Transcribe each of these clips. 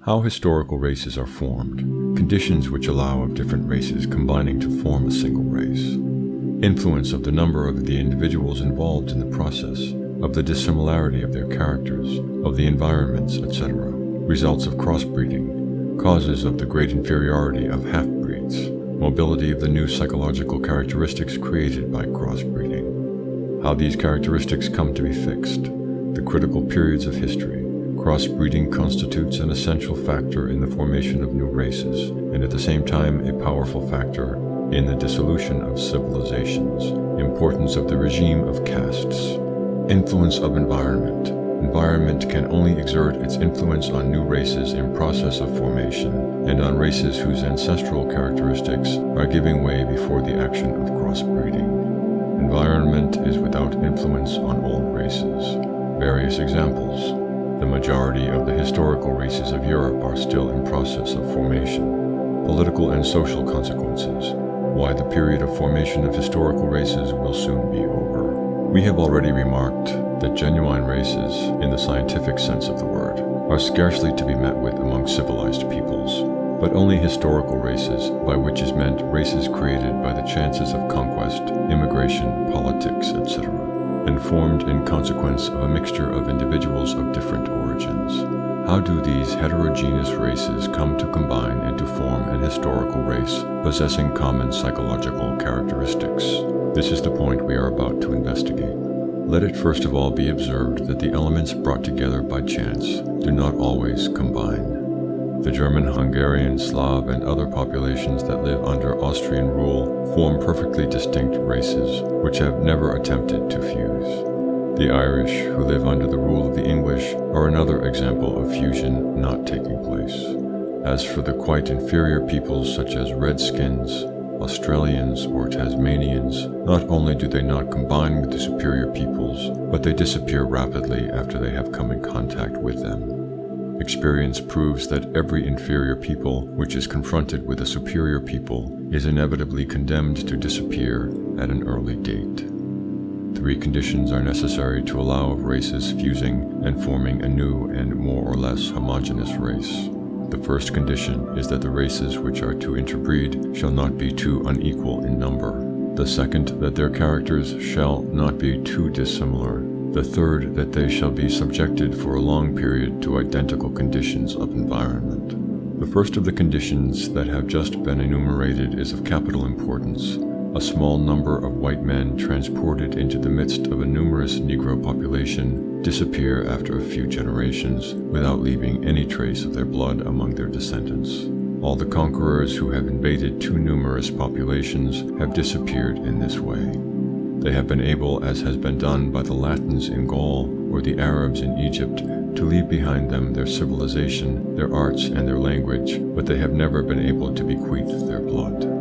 How historical races are formed. Conditions which allow of different races combining to form a single race. Influence of the number of the individuals involved in the process, of the dissimilarity of their characters, of the environments, etc. Results of crossbreeding. Causes of the great inferiority of half-breeds. Mobility of the new psychological characteristics created by crossbreeding. How these characteristics come to be fixed. The critical periods of history. Crossbreeding constitutes an essential factor in the formation of new races, and at the same time a powerful factor in the dissolution of civilizations. Importance of the regime of castes. Influence of environment. Environment can only exert its influence on new races in process of formation, and on races whose ancestral characteristics are giving way before the action of crossbreeding. Environment is without influence on old races. Various examples. The majority of the historical races of Europe are still in process of formation. Political and social consequences. Why the period of formation of historical races will soon be over. We have already remarked that genuine races, in the scientific sense of the word, are scarcely to be met with among civilized peoples, but only historical races, by which is meant races created by the chances of conquest, immigration, politics, etc., and formed in consequence of a mixture of individuals of different origins. How do these heterogeneous races come to combine and to form an historical race possessing common psychological characteristics? This is the point we are about to investigate. Let it first of all be observed that the elements brought together by chance do not always combine. The German, Hungarian, Slav, and other populations that live under Austrian rule form perfectly distinct races, which have never attempted to fuse. The Irish, who live under the rule of the English, are another example of fusion not taking place. As for the quite inferior peoples such as Redskins, Australians, or Tasmanians, not only do they not combine with the superior peoples, but they disappear rapidly after they have come in contact with them. Experience proves that every inferior people which is confronted with a superior people is inevitably condemned to disappear at an early date. 3 conditions are necessary to allow of races fusing and forming a new and more or less homogeneous race. The first condition is that the races which are to interbreed shall not be too unequal in number. The second, that their characters shall not be too dissimilar. The third, that they shall be subjected for a long period to identical conditions of environment. The first of the conditions that have just been enumerated is of capital importance. A small number of white men transported into the midst of a numerous Negro population disappear after a few generations without leaving any trace of their blood among their descendants. All the conquerors who have invaded too numerous populations have disappeared in this way. They have been able, as has been done by the Latins in Gaul or the Arabs in Egypt, to leave behind them their civilization, their arts, and their language, but they have never been able to bequeath their blood.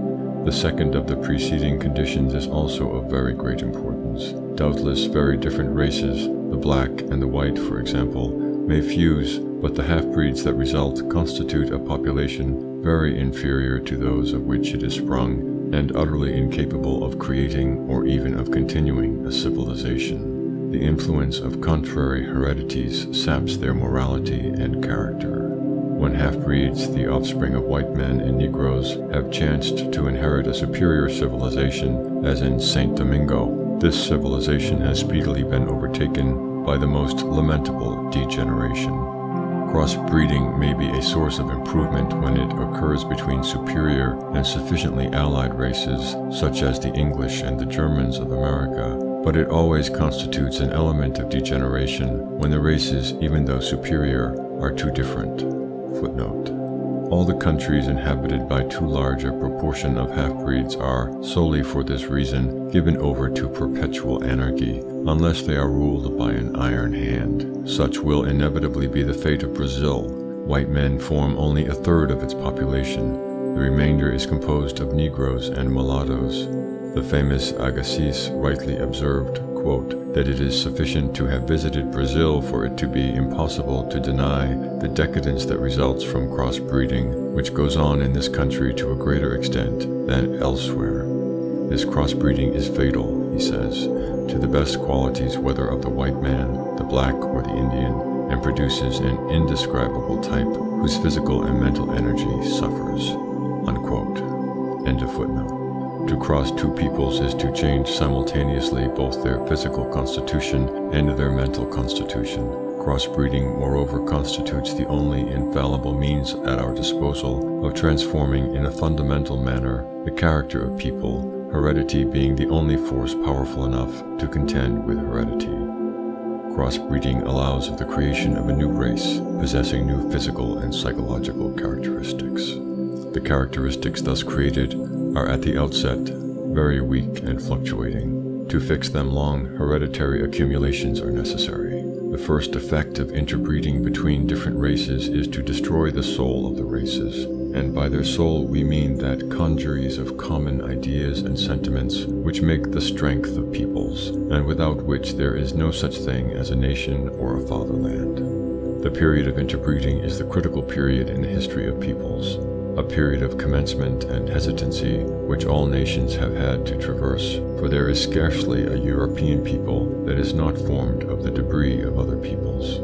The second of the preceding conditions is also of very great importance. Doubtless very different races, the black and the white, for example, may fuse, but the half-breeds that result constitute a population very inferior to those of which it is sprung, and utterly incapable of creating or even of continuing a civilization. The influence of contrary heredities saps their morality and character. When half-breeds, the offspring of white men and Negroes, have chanced to inherit a superior civilization, as in Saint Domingo, this civilization has speedily been overtaken by the most lamentable degeneration. Crossbreeding may be a source of improvement when it occurs between superior and sufficiently allied races, such as the English and the Germans of America, but it always constitutes an element of degeneration when the races, even though superior, are too different. Footnote. All the countries inhabited by too large a proportion of half-breeds are, solely for this reason, given over to perpetual anarchy, unless they are ruled by an iron hand. Such will inevitably be the fate of Brazil. White men form only a third of its population. The remainder is composed of Negroes and mulattoes. The famous Agassiz rightly observed, quote, that it is sufficient to have visited Brazil for it to be impossible to deny the decadence that results from crossbreeding, which goes on in this country to a greater extent than elsewhere. This crossbreeding is fatal, he says, to the best qualities whether of the white man, the black, or the Indian, and produces an indescribable type whose physical and mental energy suffers." Unquote. End of footnote. To cross two peoples is to change simultaneously both their physical constitution and their mental constitution. Crossbreeding, moreover, constitutes the only infallible means at our disposal of transforming in a fundamental manner the character of people, heredity being the only force powerful enough to contend with heredity. Crossbreeding allows of the creation of a new race, possessing new physical and psychological characteristics. The characteristics thus created are at the outset very weak and fluctuating. To fix them, long hereditary accumulations are necessary. The first effect of interbreeding between different races is to destroy the soul of the races, and by their soul we mean that congeries of common ideas and sentiments which make the strength of peoples, and without which there is no such thing as a nation or a fatherland. The period of interbreeding is the critical period in the history of peoples, a period of commencement and hesitancy which all nations have had to traverse, for there is scarcely a European people that is not formed of the debris of other peoples.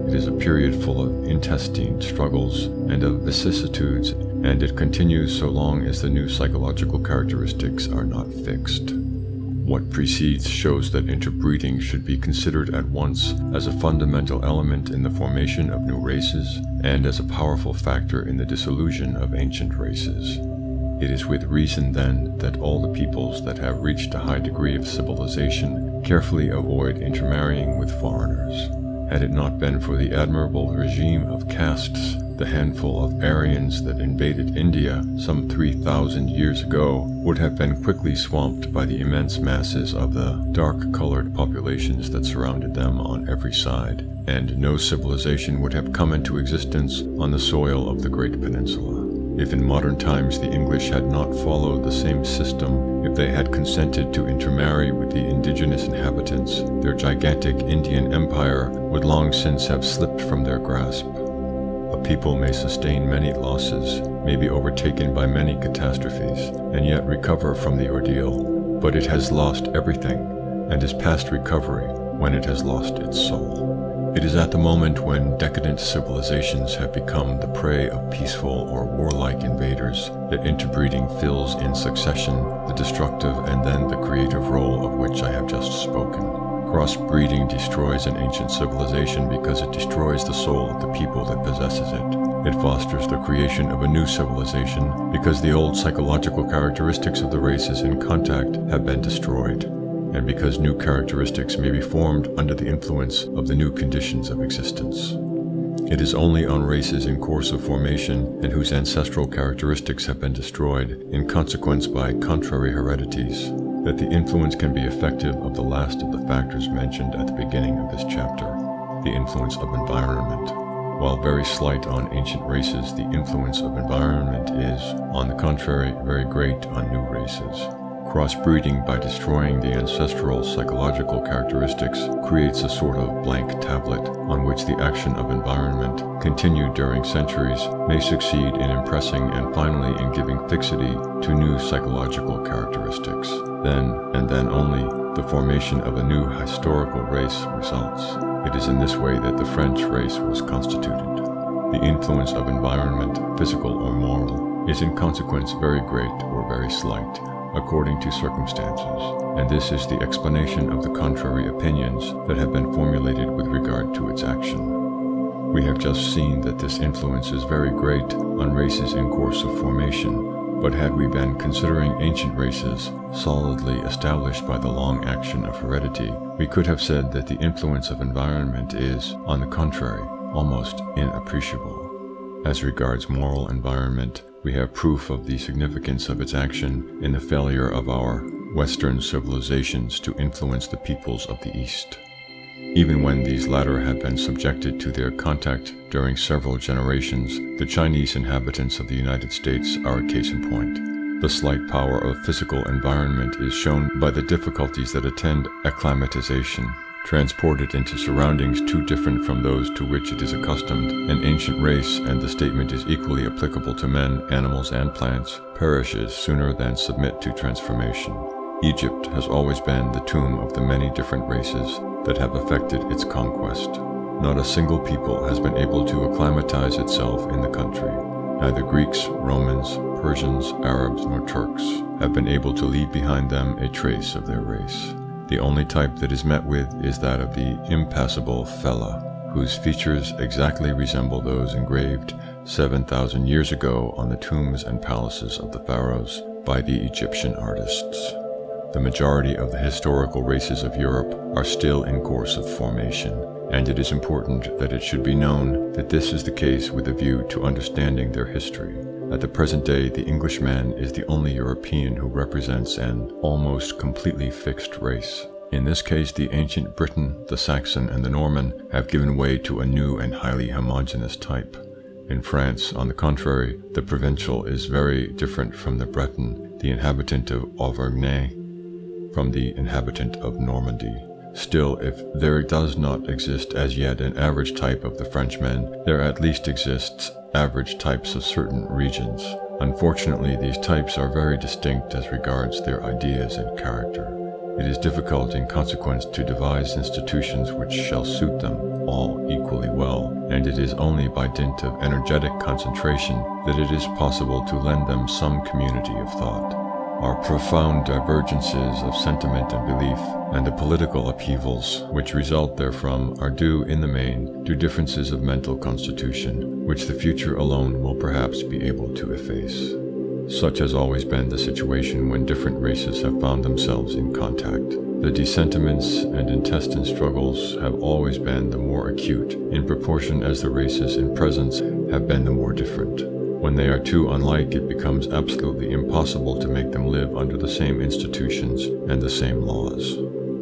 It is a period full of intestine struggles and of vicissitudes, and it continues so long as the new psychological characteristics are not fixed. What precedes shows that interbreeding should be considered at once as a fundamental element in the formation of new races and as a powerful factor in the dissolution of ancient races. It is with reason, then, that all the peoples that have reached a high degree of civilization carefully avoid intermarrying with foreigners. Had it not been for the admirable regime of castes, the handful of Aryans that invaded India some 3,000 years ago would have been quickly swamped by the immense masses of the dark-colored populations that surrounded them on every side, and no civilization would have come into existence on the soil of the great peninsula. If in modern times the English had not followed the same system, if they had consented to intermarry with the indigenous inhabitants, their gigantic Indian empire would long since have slipped from their grasp. A people may sustain many losses, may be overtaken by many catastrophes, and yet recover from the ordeal, but it has lost everything, and is past recovery when it has lost its soul. It is at the moment when decadent civilizations have become the prey of peaceful or warlike invaders that interbreeding fills in succession the destructive and then the creative role of which I have just spoken. Crossbreeding destroys an ancient civilization because it destroys the soul of the people that possesses it. It fosters the creation of a new civilization because the old psychological characteristics of the races in contact have been destroyed, and because new characteristics may be formed under the influence of the new conditions of existence. It is only on races in course of formation and whose ancestral characteristics have been destroyed in consequence by contrary heredities that the influence can be effective of the last of the factors mentioned at the beginning of this chapter, the influence of environment. While very slight on ancient races, the influence of environment is, on the contrary, very great on new races. Crossbreeding, by destroying the ancestral psychological characteristics, creates a sort of blank tablet on which the action of environment, continued during centuries, may succeed in impressing and finally in giving fixity to new psychological characteristics. Then, and then only, the formation of a new historical race results. It is in this way that the French race was constituted. The influence of environment, physical or moral, is in consequence very great or very slight, according to circumstances, and this is the explanation of the contrary opinions that have been formulated with regard to its action. We have just seen that this influence is very great on races in course of formation, but had we been considering ancient races solidly established by the long action of heredity, we could have said that the influence of environment is, on the contrary, almost inappreciable. As regards moral environment, we have proof of the significance of its action in the failure of our Western civilizations to influence the peoples of the East. Even when these latter have been subjected to their contact during several generations, the Chinese inhabitants of the United States are a case in point. The slight power of physical environment is shown by the difficulties that attend acclimatization. Transported into surroundings too different from those to which it is accustomed, an ancient race, and the statement is equally applicable to men, animals, and plants, perishes sooner than submit to transformation. Egypt has always been the tomb of the many different races that have effected its conquest. not a single people has been able to acclimatize itself in the country. Neither Greeks, Romans, Persians, Arabs, nor Turks have been able to leave behind them a trace of their race. The only type that is met with is that of the impassible fellah, whose features exactly resemble those engraved 7,000 years ago on the tombs and palaces of the pharaohs by the Egyptian artists. The majority of the historical races of Europe are still in course of formation, and it is important that it should be known that this is the case with a view to understanding their history. At the present day, the Englishman is the only European who represents an almost completely fixed race. In this case, the ancient Briton, the Saxon, and the Norman have given way to a new and highly homogeneous type. In France, on the contrary, the provincial is very different from the Breton, the inhabitant of Auvergne, from the inhabitant of Normandy. Still, if there does not exist as yet an average type of the Frenchman, there at least exists average types of certain regions. Unfortunately, these types are very distinct as regards their ideas and character. It is difficult in consequence to devise institutions which shall suit them all equally well, and it is only by dint of energetic concentration that it is possible to lend them some community of thought. Our profound divergences of sentiment and belief, and the political upheavals which result therefrom, are due in the main to differences of mental constitution, which the future alone will perhaps be able to efface. Such has always been the situation when different races have found themselves in contact. The dissentiments and intestine struggles have always been the more acute, in proportion as the races in presence have been the more different. When they are too unlike, it becomes absolutely impossible to make them live under the same institutions and the same laws.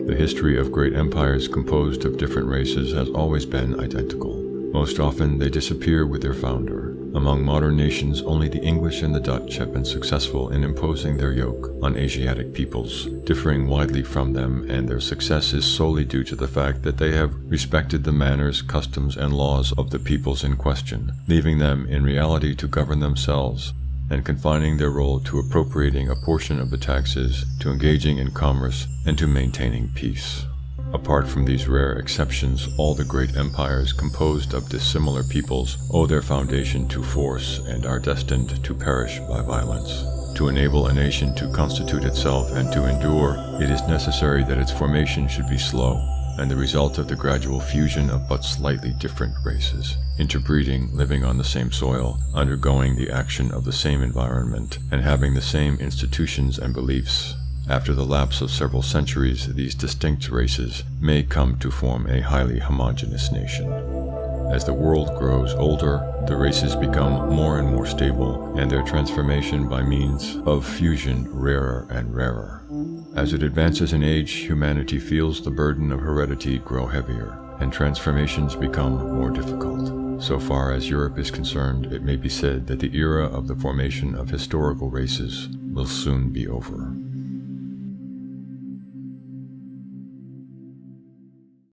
The history of great empires composed of different races has always been identical. Most often they disappear with their founder. Among modern nations, only the English and the Dutch have been successful in imposing their yoke on Asiatic peoples, differing widely from them, and their success is solely due to the fact that they have respected the manners, customs, and laws of the peoples in question, leaving them in reality to govern themselves, and confining their role to appropriating a portion of the taxes, to engaging in commerce, and to maintaining peace. Apart from these rare exceptions, all the great empires composed of dissimilar peoples owe their foundation to force and are destined to perish by violence. To enable a nation to constitute itself and to endure, it is necessary that its formation should be slow, and the result of the gradual fusion of but slightly different races, interbreeding, living on the same soil, undergoing the action of the same environment, and having the same institutions and beliefs. After the lapse of several centuries, these distinct races may come to form a highly homogeneous nation. As the world grows older, the races become more and more stable, and their transformation by means of fusion rarer and rarer. As it advances in age, humanity feels the burden of heredity grow heavier, and transformations become more difficult. So far as Europe is concerned, it may be said that the era of the formation of historical races will soon be over.